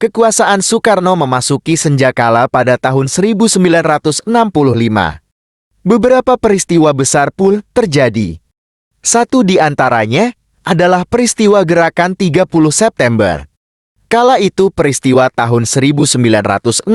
kekuasaan Soekarno memasuki senjakala pada tahun 1965. Beberapa peristiwa besar pun terjadi. Satu di antaranya adalah peristiwa Gerakan 30 September. Kala itu peristiwa tahun 1965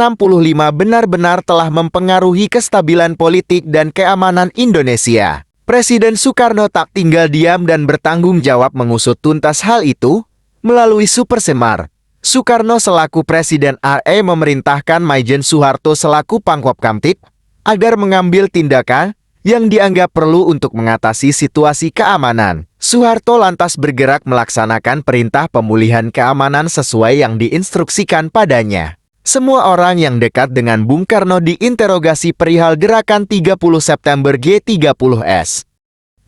benar-benar telah mempengaruhi kestabilan politik dan keamanan Indonesia. Presiden Soekarno tak tinggal diam dan bertanggung jawab mengusut tuntas hal itu melalui Super Semar. Soekarno selaku Presiden RI memerintahkan Maijen Soeharto selaku Pangkop Kamtib agar mengambil tindakan yang dianggap perlu untuk mengatasi situasi keamanan. Soeharto lantas bergerak melaksanakan perintah pemulihan keamanan sesuai yang diinstruksikan padanya. Semua orang yang dekat dengan Bung Karno diinterogasi perihal Gerakan 30 September G30S.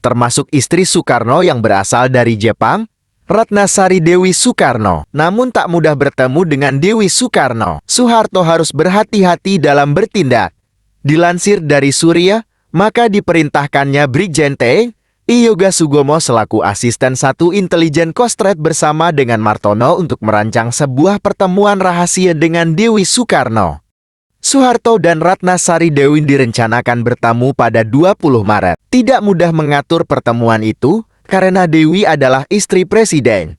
Termasuk istri Soekarno yang berasal dari Jepang, Ratnasari Dewi Soekarno. Namun tak mudah bertemu dengan Dewi Soekarno. Soeharto harus berhati-hati dalam bertindak. Dilansir dari Surya, maka diperintahkannya Brigjen T. I. Yoga Sugomo selaku asisten 1 intelijen Kostrat bersama dengan Martono untuk merancang sebuah pertemuan rahasia dengan Dewi Soekarno. Soeharto dan Ratnasari Dewi direncanakan bertemu pada 20 Maret. Tidak mudah mengatur pertemuan itu karena Dewi adalah istri presiden.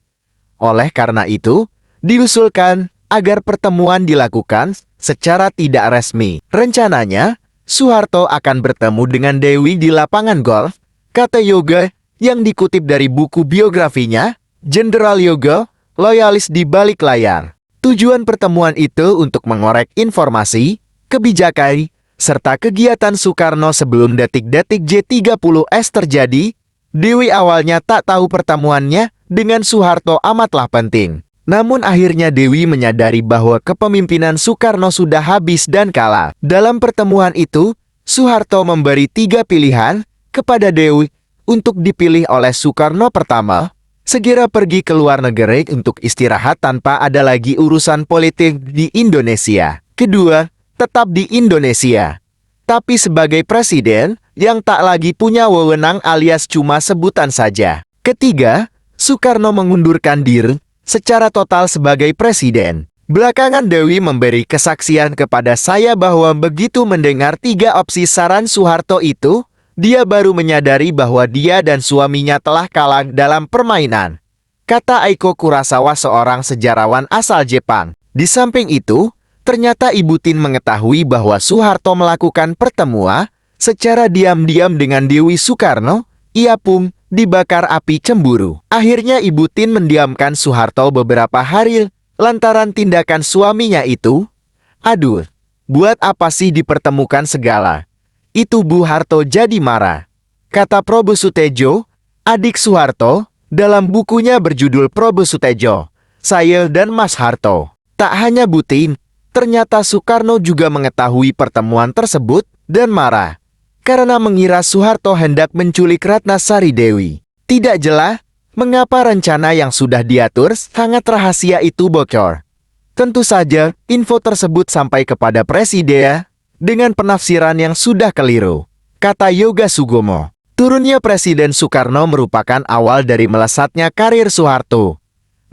Oleh karena itu, diusulkan agar pertemuan dilakukan secara tidak resmi. Rencananya, Soeharto akan bertemu dengan Dewi di lapangan golf, kata Yoga, yang dikutip dari buku biografinya, Jenderal Yoga, loyalis di balik layar. Tujuan pertemuan itu untuk mengorek informasi, kebijakan, serta kegiatan Soekarno sebelum detik-detik G30S terjadi. Dewi awalnya tak tahu pertemuannya dengan Soeharto amatlah penting. Namun akhirnya Dewi menyadari bahwa kepemimpinan Soekarno sudah habis dan kalah. Dalam pertemuan itu, Soeharto memberi 3 pilihan kepada Dewi untuk dipilih oleh Soekarno. Pertama, segera pergi ke luar negeri untuk istirahat tanpa ada lagi urusan politik di Indonesia. Kedua, tetap di Indonesia, tapi sebagai presiden yang tak lagi punya wewenang alias cuma sebutan saja. Ketiga, Soekarno mengundurkan diri secara total sebagai presiden. Belakangan Dewi memberi kesaksian kepada saya bahwa begitu mendengar 3 opsi saran Soeharto itu, dia baru menyadari bahwa dia dan suaminya telah kalah dalam permainan, kata Aiko Kurosawa, seorang sejarawan asal Jepang. Di samping itu, ternyata Ibu Tin mengetahui bahwa Soeharto melakukan pertemuan secara diam-diam dengan Dewi Soekarno. Ia pun dibakar api cemburu. Akhirnya Ibu Tin mendiamkan Soeharto beberapa hari lantaran tindakan suaminya itu. Aduh, buat apa sih dipertemukan segala? Itu Bu Harto jadi marah, kata Probo Sutejo, adik Soeharto, dalam bukunya berjudul Probo Sutejo, Saya dan Mas Harto. Tak hanya Bu Tin, ternyata Soekarno juga mengetahui pertemuan tersebut dan marah karena mengira Soeharto hendak menculik Ratnasari Dewi. Tidak jelas mengapa rencana yang sudah diatur sangat rahasia itu bocor. Tentu saja, info tersebut sampai kepada Presiden dengan penafsiran yang sudah keliru, kata Yoga Sugomo. Turunnya Presiden Soekarno merupakan awal dari melesatnya karir Soeharto.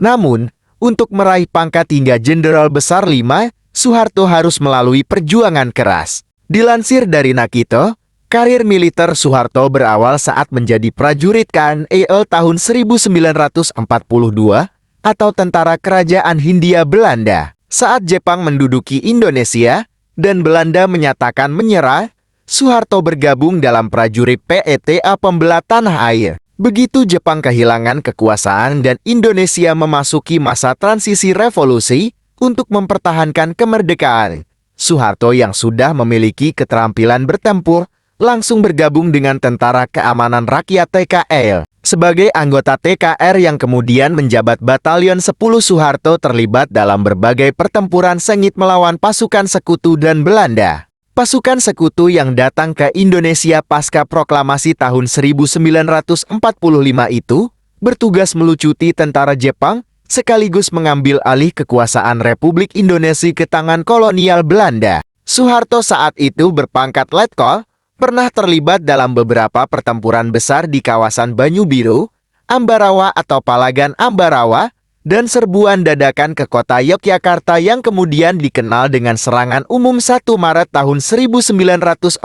Namun, untuk meraih pangkat hingga Jenderal Besar 5, Soeharto harus melalui perjuangan keras. Dilansir dari Nakito, karir militer Soeharto berawal saat menjadi prajurit KNEL tahun 1942 atau Tentara Kerajaan Hindia Belanda. Saat Jepang menduduki Indonesia dan Belanda menyatakan menyerah, Soeharto bergabung dalam prajurit PETA pembelah tanah air. Begitu Jepang kehilangan kekuasaan dan Indonesia memasuki masa transisi revolusi untuk mempertahankan kemerdekaan, Soeharto yang sudah memiliki keterampilan bertempur langsung bergabung dengan Tentara Keamanan Rakyat TKR. Sebagai anggota TKR yang kemudian menjabat Batalion 10, Soeharto terlibat dalam berbagai pertempuran sengit melawan pasukan sekutu dan Belanda. Pasukan sekutu yang datang ke Indonesia pasca proklamasi tahun 1945 itu bertugas melucuti tentara Jepang sekaligus mengambil alih kekuasaan Republik Indonesia ke tangan kolonial Belanda. Soeharto saat itu berpangkat Letkol, pernah terlibat dalam beberapa pertempuran besar di kawasan Banyu Biru, Ambarawa atau Palagan Ambarawa, dan serbuan dadakan ke kota Yogyakarta yang kemudian dikenal dengan serangan umum 1 Maret tahun 1949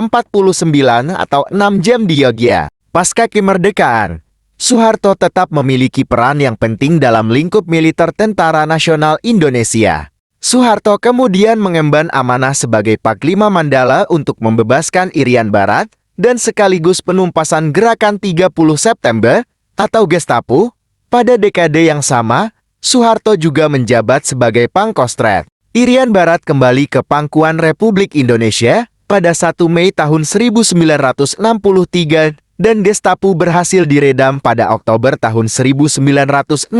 atau 6 jam di Yogyakarta. Pasca kemerdekaan, Soeharto tetap memiliki peran yang penting dalam lingkup militer Tentara Nasional Indonesia. Soeharto kemudian mengemban amanah sebagai Panglima Mandala untuk membebaskan Irian Barat dan sekaligus penumpasan Gerakan 30 September atau Gestapo. Pada dekade yang sama, Soeharto juga menjabat sebagai Pangkostrat. Irian Barat kembali ke pangkuan Republik Indonesia pada 1 Mei tahun 1963 dan Gestapo berhasil diredam pada Oktober tahun 1965.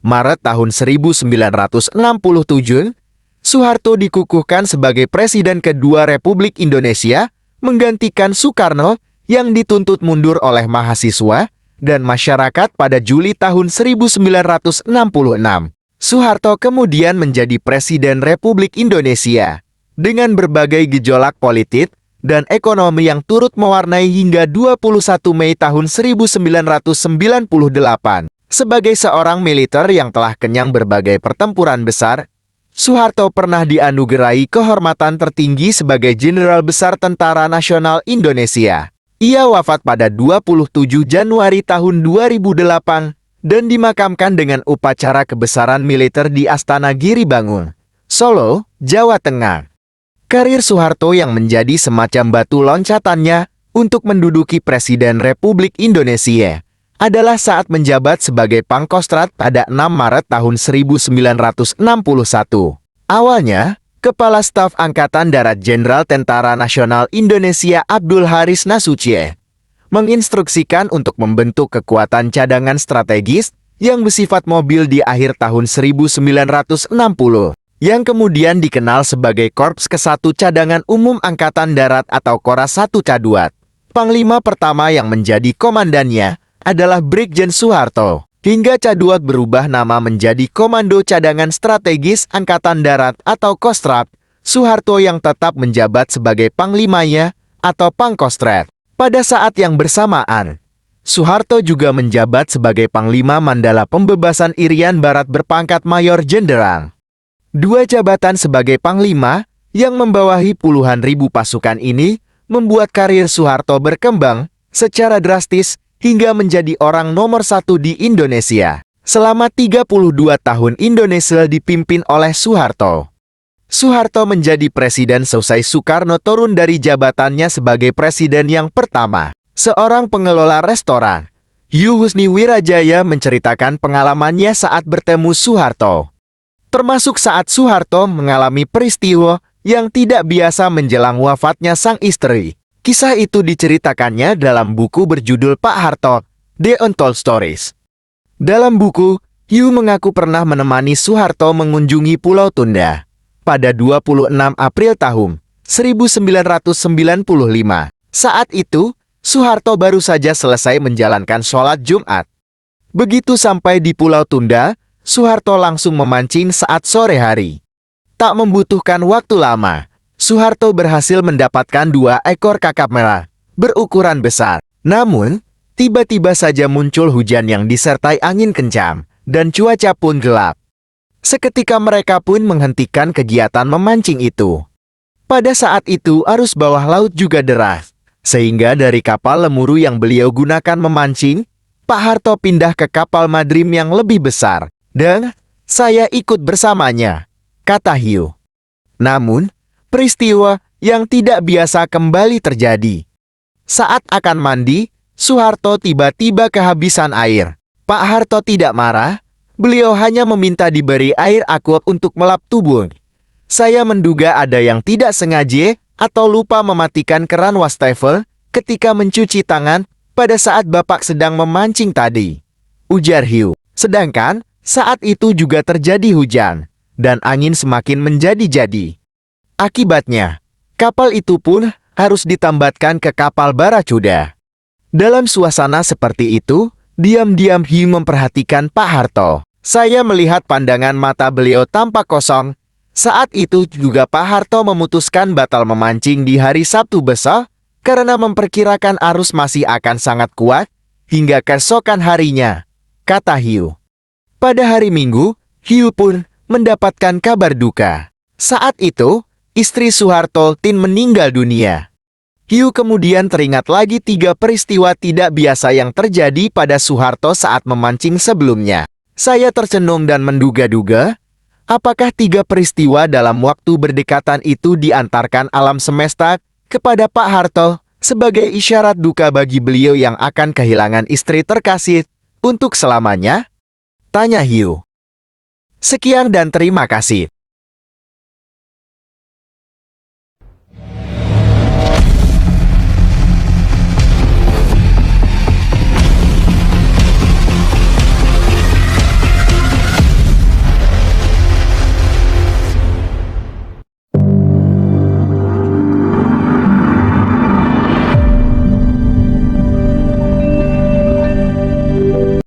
Maret tahun 1967, Soeharto dikukuhkan sebagai Presiden kedua Republik Indonesia, menggantikan Soekarno yang dituntut mundur oleh mahasiswa dan masyarakat pada Juli tahun 1966. Soeharto kemudian menjadi Presiden Republik Indonesia dengan berbagai gejolak politik dan ekonomi yang turut mewarnai hingga 21 Mei tahun 1998. Sebagai seorang militer yang telah kenyang berbagai pertempuran besar, Soeharto pernah dianugerahi kehormatan tertinggi sebagai Jenderal Besar Tentara Nasional Indonesia. Ia wafat pada 27 Januari tahun 2008 dan dimakamkan dengan upacara kebesaran militer di Astana Giribangun, Solo, Jawa Tengah. Karir Soeharto yang menjadi semacam batu loncatannya untuk menduduki Presiden Republik Indonesia adalah saat menjabat sebagai Pangkostrat pada 6 Maret tahun 1961. Awalnya, Kepala Staf Angkatan Darat Jenderal Tentara Nasional Indonesia Abdul Haris Nasution menginstruksikan untuk membentuk kekuatan cadangan strategis yang bersifat mobil di akhir tahun 1960, yang kemudian dikenal sebagai Korps ke-1 Cadangan Umum Angkatan Darat atau Koras 1 Caduat. Panglima pertama yang menjadi komandannya adalah Brigjen Soeharto, hingga Caduat berubah nama menjadi Komando Cadangan Strategis Angkatan Darat atau Kostrap. Soeharto yang tetap menjabat sebagai panglimanya atau Pangkostrat. Pada saat yang bersamaan, Soeharto juga menjabat sebagai Panglima Mandala Pembebasan Irian Barat berpangkat Mayor Jenderal. Dua jabatan sebagai Panglima yang membawahi puluhan ribu pasukan ini membuat karir Soeharto berkembang secara drastis hingga menjadi orang nomor 1 di Indonesia. Selama 32 tahun Indonesia dipimpin oleh Soeharto. Soeharto menjadi presiden selesai Soekarno turun dari jabatannya sebagai presiden yang pertama. Seorang pengelola restoran, Yu Husni Wirajaya, menceritakan pengalamannya saat bertemu Soeharto. Termasuk saat Soeharto mengalami peristiwa yang tidak biasa menjelang wafatnya sang istri. Kisah itu diceritakannya dalam buku berjudul Pak Harto, The Untold Stories. Dalam buku, Yu mengaku pernah menemani Soeharto mengunjungi Pulau Tunda pada 26 April tahun 1995. Saat itu, Soeharto baru saja selesai menjalankan sholat Jumat. Begitu sampai di Pulau Tunda, Soeharto langsung memancing saat sore hari. Tak membutuhkan waktu lama, Soeharto berhasil mendapatkan 2 ekor kakap merah berukuran besar. Namun, tiba-tiba saja muncul hujan yang disertai angin kencang, dan cuaca pun gelap. Seketika mereka pun menghentikan kegiatan memancing itu. Pada saat itu arus bawah laut juga deras, sehingga dari kapal lemuru yang beliau gunakan memancing, Pak Harto pindah ke kapal Madrim yang lebih besar, dan saya ikut bersamanya, kata Yu. Namun, peristiwa yang tidak biasa kembali terjadi. Saat akan mandi, Soeharto tiba-tiba kehabisan air. Pak Harto tidak marah, beliau hanya meminta diberi air aqua untuk melap tubuh. Saya menduga ada yang tidak sengaja atau lupa mematikan keran wastafel ketika mencuci tangan pada saat Bapak sedang memancing tadi, ujar Yu. Sedangkan, saat itu juga terjadi hujan, dan angin semakin menjadi-jadi. Akibatnya, kapal itu pun harus ditambatkan ke kapal baracuda. Dalam suasana seperti itu, diam-diam Yu memperhatikan Pak Harto. Saya melihat pandangan mata beliau tampak kosong. Saat itu juga Pak Harto memutuskan batal memancing di hari Sabtu besok karena memperkirakan arus masih akan sangat kuat hingga keesokan harinya, kata Yu. Pada hari Minggu, Hiu pun mendapatkan kabar duka. Saat itu, istri Soeharto, Tin, meninggal dunia. Hiu kemudian teringat lagi 3 peristiwa tidak biasa yang terjadi pada Soeharto saat memancing sebelumnya. Saya tercenung dan menduga-duga, apakah 3 peristiwa dalam waktu berdekatan itu diantarkan alam semesta kepada Pak Harto sebagai isyarat duka bagi beliau yang akan kehilangan istri terkasih untuk selamanya? Tanya Hiu. Sekian dan terima kasih.